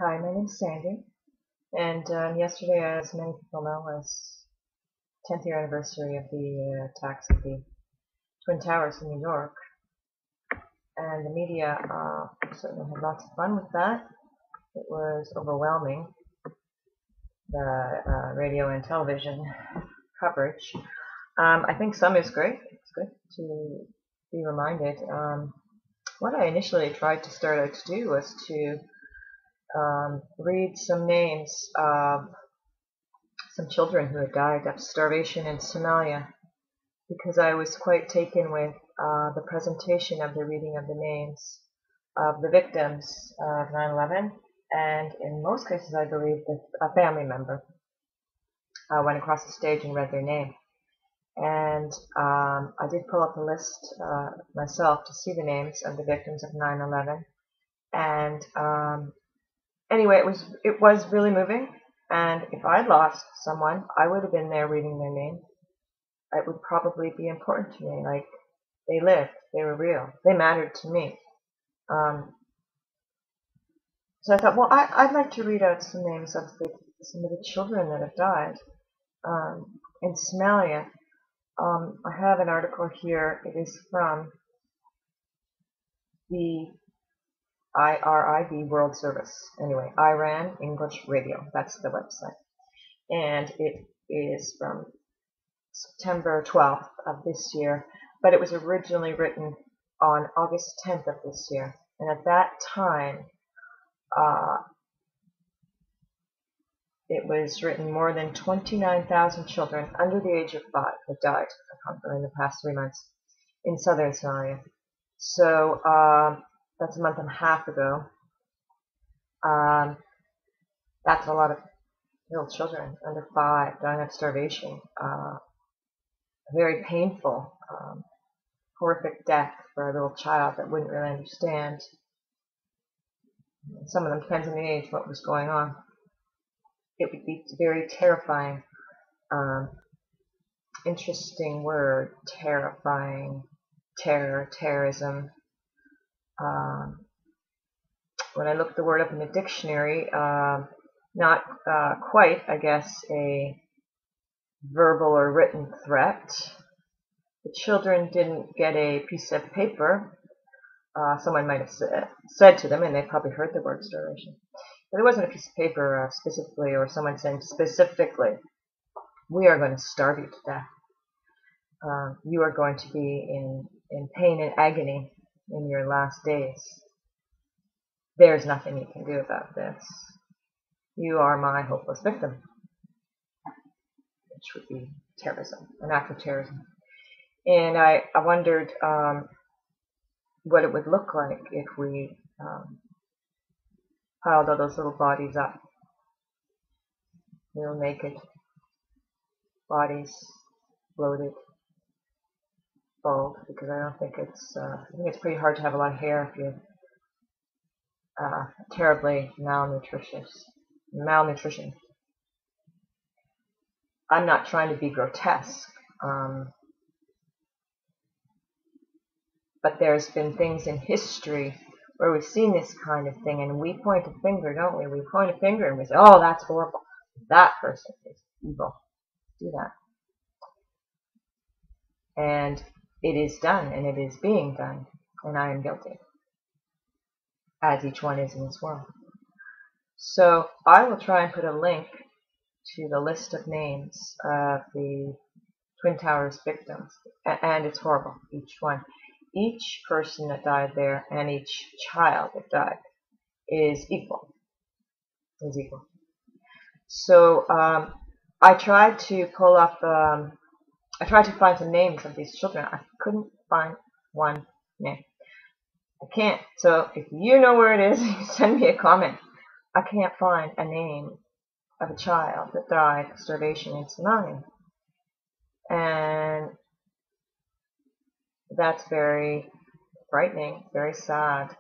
Hi, my name is Sandy, and yesterday, as many people know, was 10th year anniversary of the attacks of the Twin Towers in New York, and the media certainly had lots of fun with that. It was overwhelming, the radio and television coverage. I think some is great. It's good to be reminded. What I initially tried to start out to do was to read some names of some children who had died of starvation in Somalia, because I was quite taken with the presentation of the reading of the names of the victims of 9/11, and in most cases I believe that a family member went across the stage and read their name. And I did pull up a list myself to see the names of the victims of 9/11, and anyway, it was really moving. And if I'd lost someone, I would have been there reading their name. It would probably be important to me. Like, they lived, they were real, they mattered to me. So I thought, well, I'd like to read out some names of some of the children that have died in Somalia. I have an article here. It is from the IRIB World Service. Anyway, Iran English Radio. That's the website. And it is from September 12th of this year, but it was originally written on August 10th of this year. And at that time, it was written more than 29,000 children under the age of 5 have died of hunger in the past 3 months in southern Somalia. So that's a month and a half ago. That's a lot of little children under 5 dying of starvation. Very painful, horrific death for a little child that wouldn't really understand. Some of them, depends on the age, what was going on. It would be very terrifying. Interesting word, terrifying, terrorism. When I looked the word up in the dictionary, not quite, I guess, a verbal or written threat. The children didn't get a piece of paper. Someone might have said to them, and they probably heard the word starvation. But there wasn't a piece of paper specifically, or someone saying specifically, we are going to starve you to death. You are going to be in pain and agony in your last days. There's nothing you can do about this. You are my hopeless victim, which would be terrorism, an act of terrorism. And I wondered what it would look like if we piled all those little bodies up, little naked bodies, bloated, bald, because I think it's pretty hard to have a lot of hair if you're terribly malnutrition. I'm not trying to be grotesque, but there's been things in history where we've seen this kind of thing, and we point a finger, don't we? We point a finger and we say, oh, that's horrible. That person is evil. Do that. And it is done, and it is being done, and I am guilty, as each one is in this world. So I will try and put a link to the list of names of the Twin Towers victims, and it's horrible, each one. Each person that died there and each child that died is equal. So I tried to pull up, I tried to find some names of these children. I couldn't find one name. I can't. So if you know where it is, send me a comment. I can't find a name of a child that died of starvation in Somalia. And that's very frightening, very sad.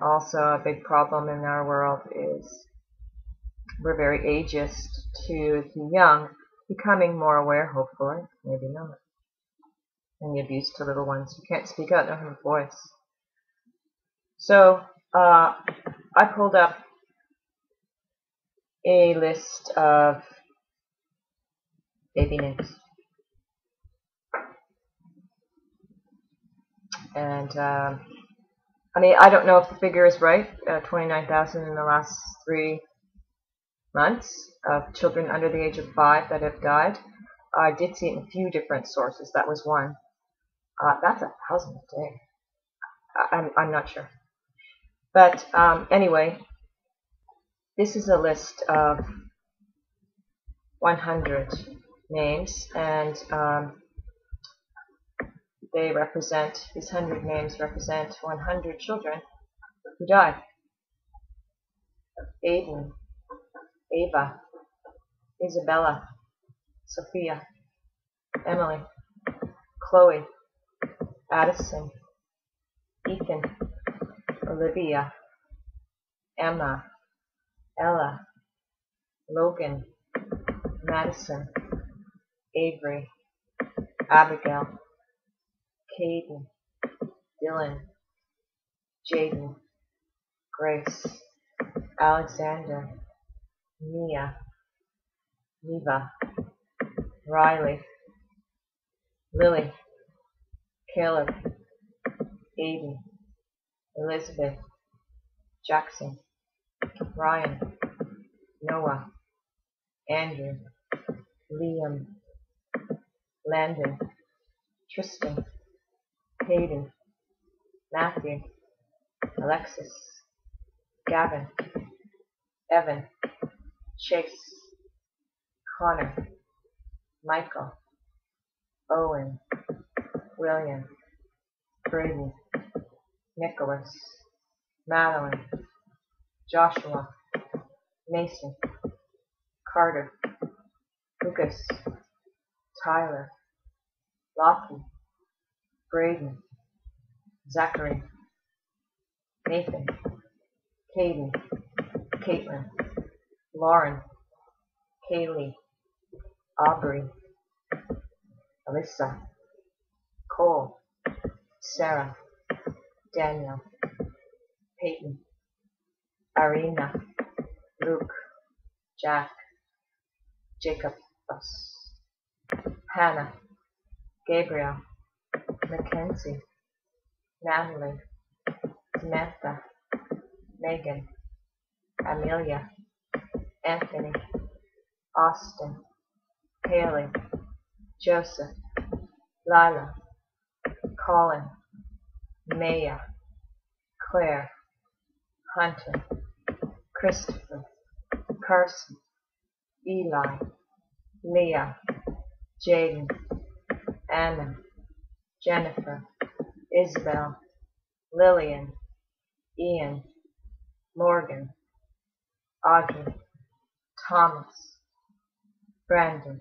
Also a big problem in our world is we're very ageist to the young, becoming more aware, hopefully, maybe not. And the abuse to little ones who can't speak out, don't have a voice. So I I pulled up a list of baby names. And I mean, I don't know if the figure is right, 29,000 in the last 3 months of children under the age of 5 that have died. I did see it in a few different sources. That was one. That's 1,000 a day. I'm not sure. But anyway, this is a list of 100 names, and these 100 names represent 100 children who died. Aiden, Ava, Isabella, Sophia, Emily, Chloe, Addison, Ethan, Olivia, Emma, Ella, Logan, Madison, Avery, Abigail, Caden, Dylan, Jaden, Grace, Alexander, Mia, Neva, Riley, Lily, Caleb, Aiden, Elizabeth, Jackson, Ryan, Noah, Andrew, Liam, Landon, Tristan, Hayden, Matthew, Alexis, Gavin, Evan, Chase, Connor, Michael, Owen, William, Brady, Nicholas, Madeline, Joshua, Mason, Carter, Lucas, Tyler, Lockie, Braden, Zachary, Nathan, Caden, Caitlin, Lauren, Kaylee, Aubrey, Alyssa, Cole, Sarah, Daniel, Peyton, Arena, Luke, Jack, Jacob, Hannah, Gabriel, Mackenzie, Natalie, Samantha, Megan, Amelia, Anthony, Austin, Haley, Joseph, Lila, Colin, Maya, Claire, Hunter, Christopher, Carson, Eli, Leah, Jaden, Anna, Jennifer, Isabel, Lillian, Ian, Morgan, Audrey, Thomas, Brandon,